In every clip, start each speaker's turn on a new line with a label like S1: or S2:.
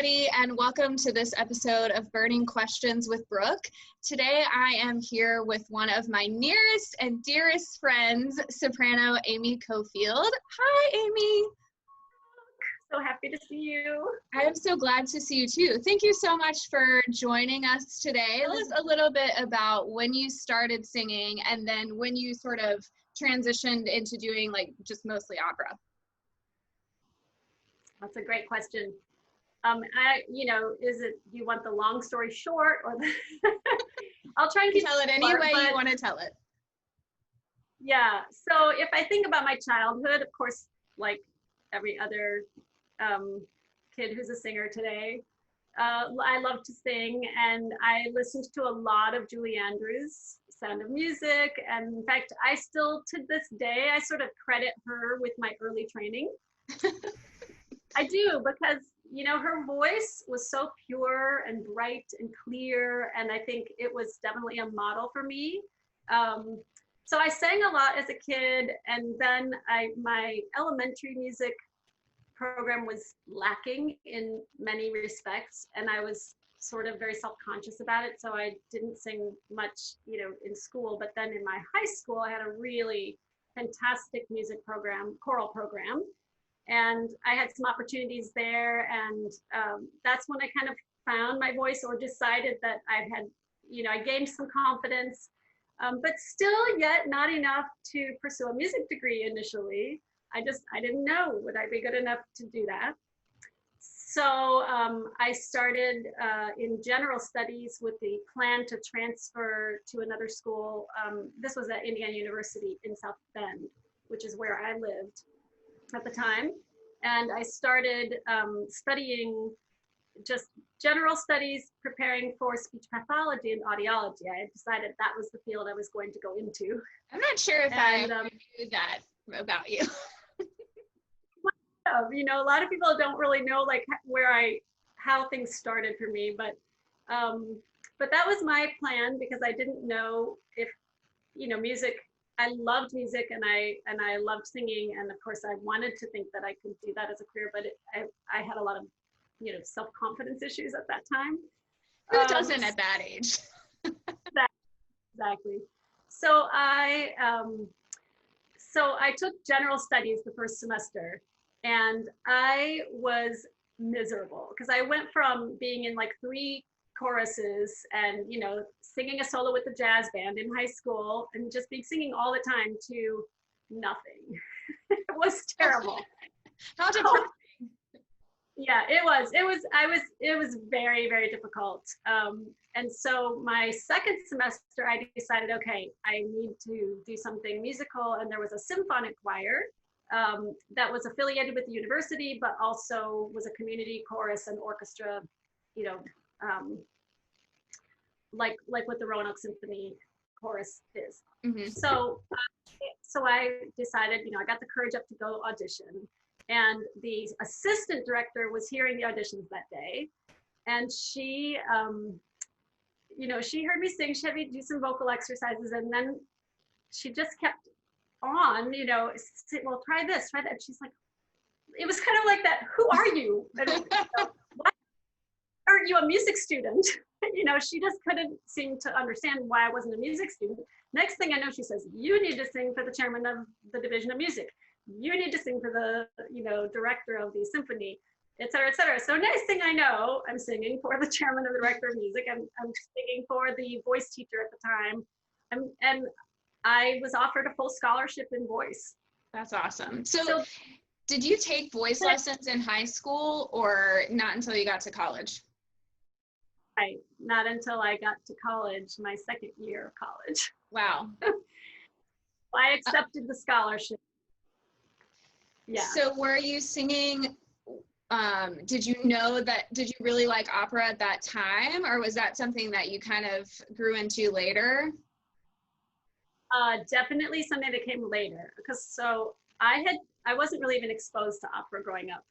S1: everybody, and welcome to this episode of Burning Questions with Brooke. Today I am here with one of my nearest and dearest friends, soprano Amy Cofield. Hi, Amy.
S2: So happy to see you.
S1: I am so glad to see you too. Thank you so much for joining us today. Tell us a little bit about when you started singing and then when you sort of transitioned into doing like just mostly opera.
S2: That's a great question. Do you want the long story short or the I'll try and
S1: tell it any way you want to tell it.
S2: Yeah. So if I think about my childhood, of course, like every other kid who's a singer today, I love to sing, and I listened to a lot of Julie Andrews' Sound of Music. And in fact, I still, to this day, I sort of credit her with my early training. I do, because her voice was so pure and bright and clear, and I think it was definitely a model for me. So I sang a lot as a kid, and then my elementary music program was lacking in many respects, and I was sort of very self-conscious about it, so I didn't sing much, in school. But then in my high school, I had a really fantastic music program, choral program. And I had some opportunities there, and that's when I kind of found my voice, or decided that I had, I gained some confidence, but still yet not enough to pursue a music degree initially. I didn't know, would I be good enough to do that? So I started in general studies with the plan to transfer to another school. This was at Indiana University in South Bend, which is where I lived at the time. And I started studying just general studies, preparing for speech pathology and audiology. I had decided that was the field I was going to go into.
S1: I'm not sure if I knew that about you.
S2: A lot of people don't really know like how things started for me, but that was my plan, because I didn't know if, music, I loved music, and I loved singing, and of course I wanted to think that I could do that as a career, but I had a lot of self-confidence issues at that time.
S1: Who doesn't at that age?
S2: Exactly. So I took general studies the first semester, and I was miserable, because I went from being in like 3 choruses and singing a solo with the jazz band in high school, and just singing all the time, to nothing. It was terrible.
S1: How depressing.
S2: Yeah, it was very, very difficult. And so my second semester, I decided, okay, I need to do something musical, and there was a symphonic choir that was affiliated with the university, but also was a community chorus and orchestra, like what the Roanoke Symphony Chorus is. Mm-hmm. So I decided, I got the courage up to go audition, and the assistant director was hearing the auditions that day, and she, she heard me sing. She had me do some vocal exercises, and then she just kept on, well, try this, try that. She's like, it was kind of like that, who are you? And, why aren't you a music student? She just couldn't seem to understand why I wasn't a music student. Next thing I know, she says, you need to sing for the chairman of the division of music. You need to sing for the, director of the symphony, et cetera, et cetera. So next thing I know, I'm singing for the chairman of the director of music. I'm singing for the voice teacher at the time. And I was offered a full scholarship in voice.
S1: That's awesome. So did you take voice lessons in high school, or not until you got to college?
S2: Right, not until I got to college, my second year of college.
S1: Wow.
S2: I accepted the scholarship. Yeah.
S1: So were you singing, did you really like opera at that time, or was that something that you kind of grew into later?
S2: Definitely something that came later, because I wasn't really even exposed to opera growing up.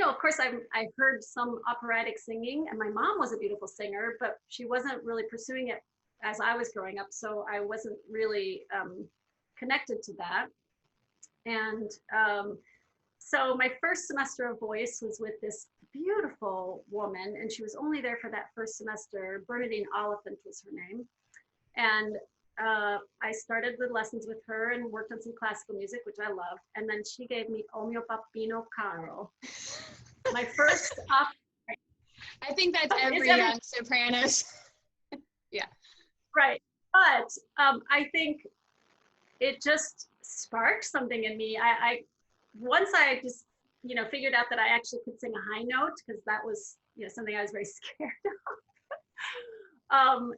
S2: Of course I heard some operatic singing, and my mom was a beautiful singer, but she wasn't really pursuing it as I was growing up, so I wasn't really connected to that. And so my first semester of voice was with this beautiful woman, and she was only there for that first semester. Bernadine Oliphant was her name. And I started the lessons with her and worked on some classical music, which I loved. And then she gave me O mio papino caro, my first opera.
S1: I think that's every young soprano's. Yeah.
S2: Right. But I think it just sparked something in me. Once I just, figured out that I actually could sing a high note, because that was, something I was very scared of.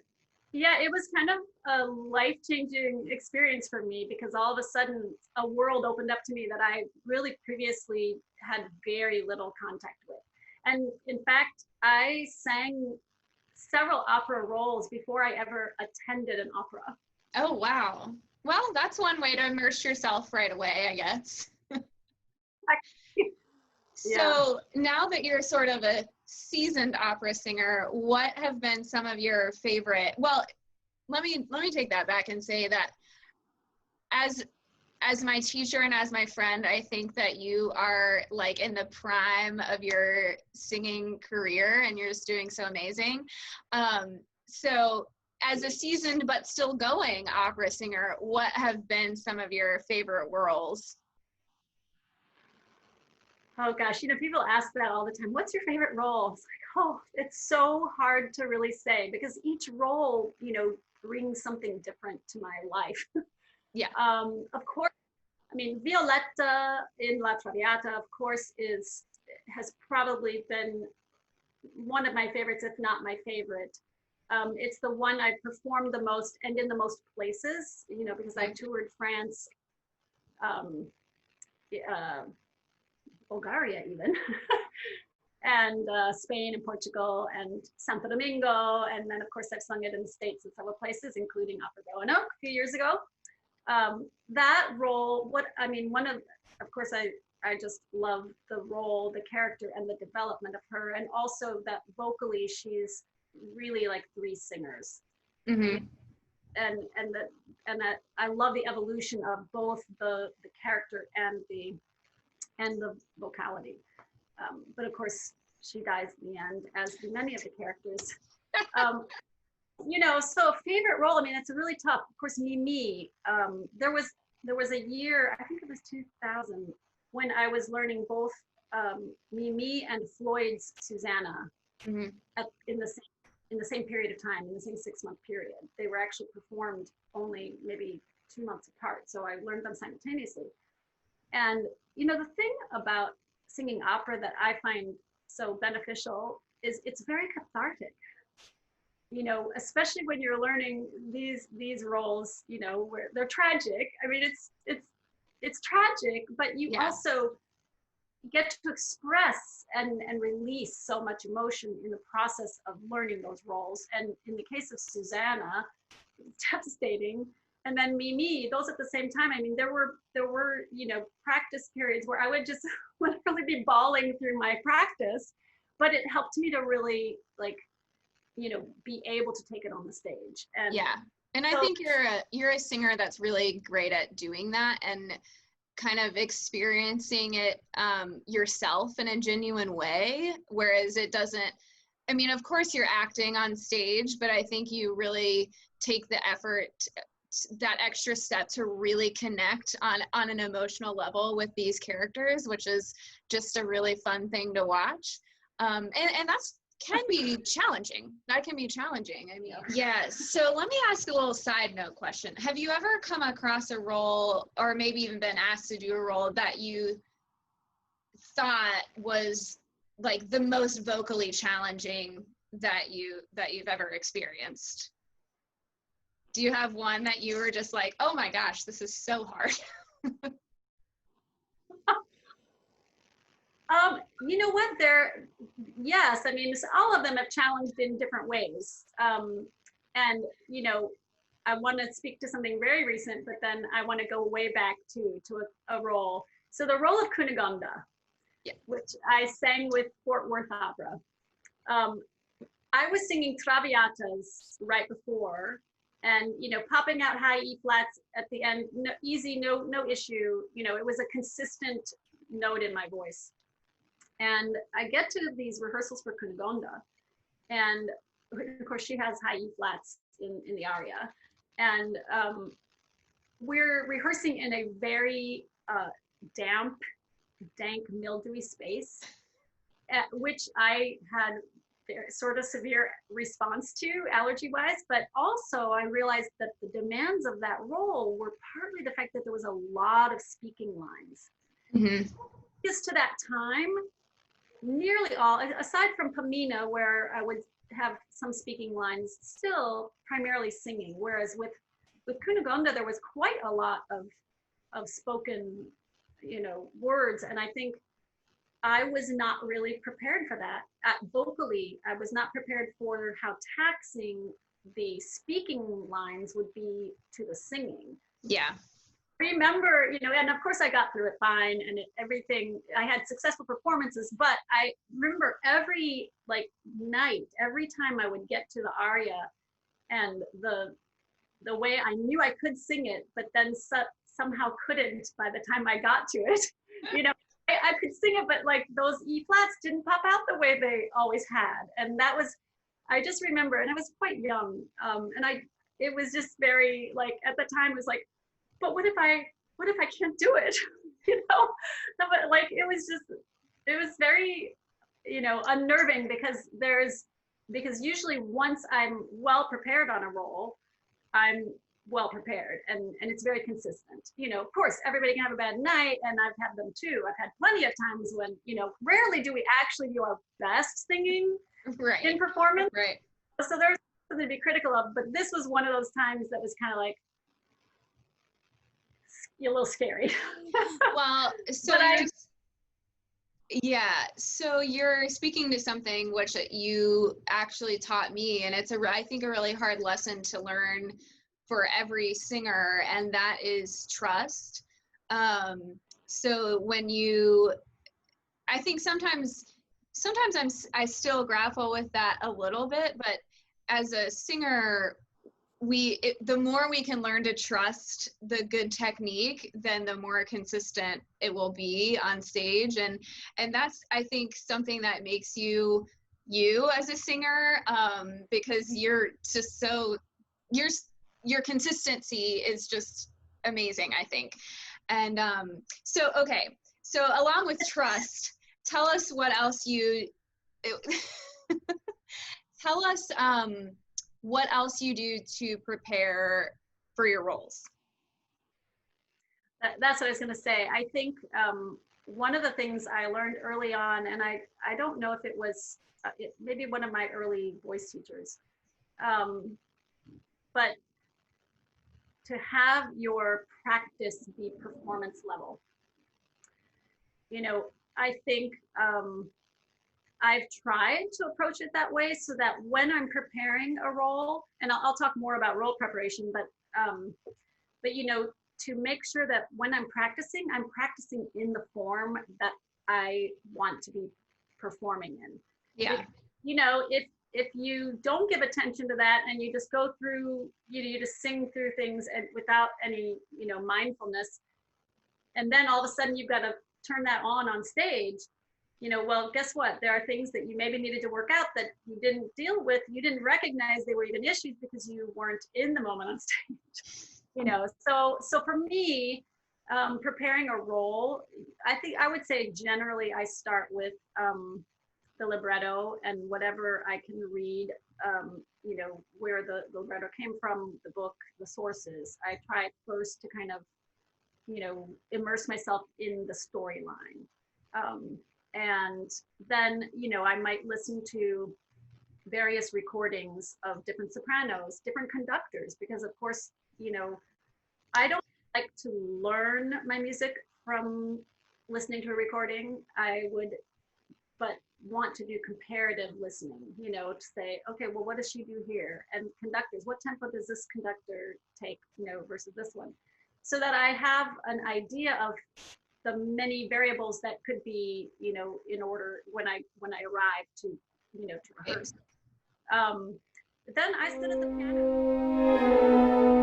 S2: Yeah, it was kind of a life-changing experience for me, because all of a sudden a world opened up to me that I really previously had very little contact with. And in fact, I sang several opera roles before I ever attended an opera.
S1: Oh, wow. Well, that's one way to immerse yourself right away, I guess. So now that you're sort of a seasoned opera singer, what have been some of your favorite, well, let me take that back and say that as my teacher and as my friend, I think that you are like in the prime of your singing career and you're just doing so amazing. So as a seasoned but still going opera singer, what have been some of your favorite roles?
S2: Oh gosh, people ask that all the time. What's your favorite role? It's like, oh, it's so hard to really say, because each role, brings something different to my life.
S1: Yeah.
S2: Of course, Violetta in La Traviata, of course, has probably been one of my favorites, if not my favorite. It's the one I performed the most and in the most places, because I toured France, Bulgaria even, and Spain and Portugal and Santo Domingo. And then of course I've sung it in the States in several places, including Opera Roanoke a few years ago. That role, of course I just love the role, the character, and the development of her. And also that vocally, she's really like three singers.
S1: Mm-hmm.
S2: And that I love the evolution of both the character and the vocality. But of course, she dies in the end, as do many of the characters. So a favorite role, it's really tough. Of course, Mimi. There was a year, I think it was 2000, when I was learning both Mimi and Floyd's Susanna
S1: mm-hmm.
S2: in the same period of time, in the same 6-month period. They were actually performed only maybe 2 months apart, so I learned them simultaneously. And the thing about singing opera that I find so beneficial is it's very cathartic. Especially when you're learning these roles, where they're tragic. It's tragic, but you also get to express and release so much emotion in the process of learning those roles. And in the case of Susanna, it's devastating. And then Mimi, those at the same time. There were practice periods where I would just literally be bawling through my practice, but it helped me to really be able to take it on the stage. And
S1: and I think you're a singer that's really great at doing that and kind of experiencing it yourself in a genuine way, whereas it doesn't, of course you're acting on stage, but I think you really take the effort, that extra step, to really connect on an emotional level with these characters, which is just a really fun thing to watch. And that's can be challenging. That can be challenging. So let me ask a little side note question. Have you ever come across a role, or maybe even been asked to do a role, that you thought was like the most vocally challenging that you've ever experienced? Do you have one that you were just like, oh my gosh, this is so hard?
S2: You know what? Yes, all of them have challenged in different ways. And I want to speak to something very recent, but then I want to go way back to a role. So the role of Cunegonda, which I sang with Fort Worth Opera. I was singing Traviatas right before, and popping out high E flats at the end, no issue. It was a consistent note in my voice. And I get to these rehearsals for Cunegonda, and of course she has high E flats in the aria, and we're rehearsing in a very damp, dank, mildewy space, at which I had sort of severe response to allergy-wise, but also I realized that the demands of that role were partly the fact that there was a lot of speaking lines.
S1: Mm-hmm.
S2: Just to that time, nearly all, aside from Pamina, where I would have some speaking lines, still primarily singing, whereas with Cunegonda, there was quite a lot of spoken, words, and I think I was not really prepared for that. Vocally, I was not prepared for how taxing the speaking lines would be to the singing.
S1: Yeah.
S2: Remember, and of course I got through it fine, and everything, I had successful performances, but I remember every night, every time I would get to the aria, and the way I knew I could sing it, but then somehow couldn't by the time I got to it, I could sing it, but those E flats didn't pop out the way they always had. And that was, I just remember, and I was quite young. It was just very at the time it was but what if I can't do it? But it was very, unnerving because usually once I'm well prepared on a role, I'm well prepared and it's very consistent. Of course, everybody can have a bad night, and I've had them too. I've had plenty of times when, rarely do we actually do our best singing in performance.
S1: Right.
S2: So there's something to be critical of, but this was one of those times that was kind of a little scary.
S1: Well, so so you're speaking to something which you actually taught me, and it's I think a really hard lesson to learn for every singer, and that is trust. So when I think sometimes I still grapple with that a little bit, but as a singer, the more we can learn to trust the good technique, then the more consistent it will be on stage. And that's, I think, something that makes you as a singer, because you're just so, your consistency is just amazing, I think. And so along with trust, tell us what else tell us what else you do to prepare for your roles.
S2: That's what I was going to say. I think one of the things I learned early on, and I don't know if it was maybe one of my early voice teachers, but to have your practice be performance level. I think I've tried to approach it that way so that when I'm preparing a role, and I'll talk more about role preparation, but to make sure that when I'm practicing in the form that I want to be performing in.
S1: Yeah.
S2: If you don't give attention to that and you just go through, you just sing through things and without any, mindfulness, and then all of a sudden you've got to turn that on stage, well, guess what? There are things that you maybe needed to work out that you didn't deal with. You didn't recognize they were even issues because you weren't in the moment on stage. So for me, preparing a role, I think I would say generally I start with the libretto and whatever I can read, where the libretto came from, the book, the sources. I try first to kind of, immerse myself in the storyline. And then, I might listen to various recordings of different sopranos, different conductors, because of course, I don't like to learn my music from listening to a recording. I would, but want to do comparative listening, to say, okay, well, what does she do here? And conductors, what tempo does this conductor take, versus this one? So that I have an idea of the many variables that could be, in order when I arrive to, to rehearse. Then I sit at the piano.